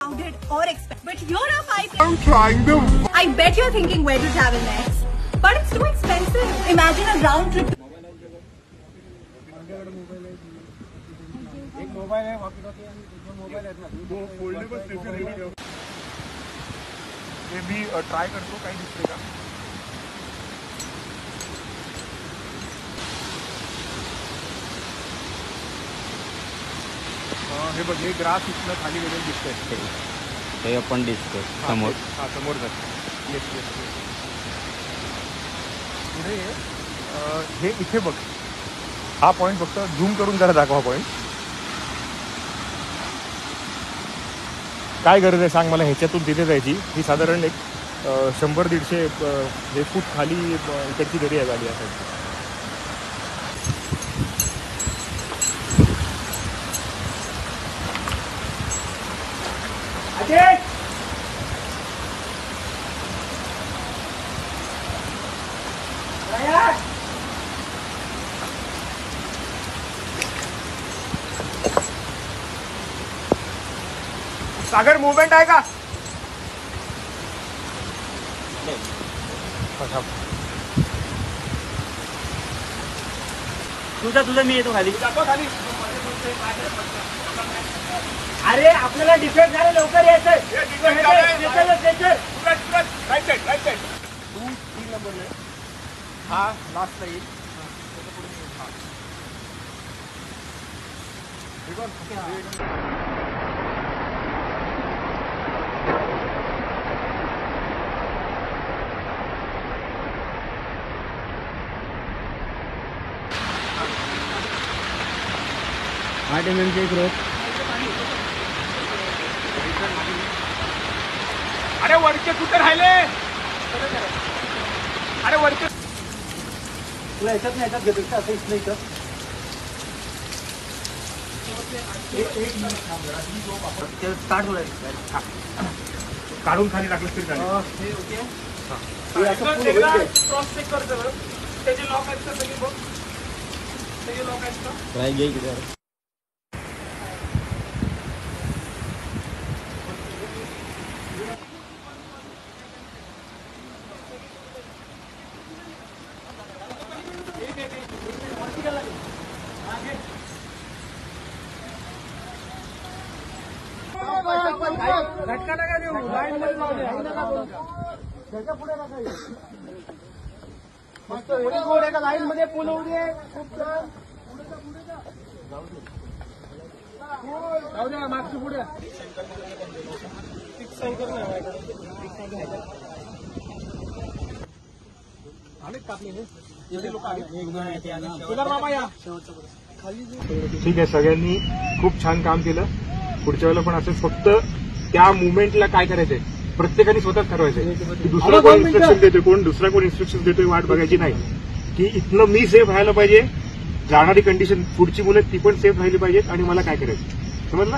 crowded or expensive. But you're a 5. I'm trying to. I bet you're thinking where to travel next. But it's too expensive. Imagine a round trip. एक mobile आहे walkie-talkie आणि दोन mobile आहेत ना दो foldable refrigerator हे मी try करतो काही दिसते का हे बघ हे ग्रास इथनं खाली गेलेलं दिसतंय ते आपण दिसतो समोर समोर जातं येस येस पुढे हे इथे बघ हा पॉईंट फक्त झूम करून जरा दाखवा पॉईंट काय गरज आहे सांग मला ह्याच्यातून तिथे जायची ही साधारण एक 100-150 फूट खाली इकडची दरी आहे गाडी असायची सागर मूवमेंट आहे का तुझा मी येतो खाली अरे आपल्याला डिफेक्ट झालं लवकर यायचंय राईट साईड 2-3 नंबर हा लास्ट येईल चे ग्रोथ अरे वरचे कुठे राहिले अरे वरचे तुला याच्यात घेतो का असं इथलं इथं स्टार्ट होईल काढून खाली टाकलं तरी क्रॉस चेक करतो त्याचे लॉक आहेत का सगळे बघ त्याचे लॉक आहेत का ट्राय घे की जरा झटका नका देऊ लाईन मध्ये लावले त्याच्या पुढे नका मस्त व्हेरी गुड एका लाईन मध्ये पूल होऊ दे खूप छान जाऊ द्या मागची पुढे ठीक आहे सगळ्यांनी खूप छान काम केलं पुढच्या वेळेला पण असंच फक्त त्या मुवमेंटला काय करायचंय प्रत्येकाने स्वतःच ठरवायचंय की दुसरा कोण इन्स्ट्रक्शन देतोय दुसरा कोण इन्स्ट्रक्शन देतोय वाट बघायची नाही की इथनं मी सेफ राहायला पाहिजे जाणारी कंडिशन पुढची मुलं ती पण सेफ राहिली पाहिजेत आणि मला काय करायचं समजलं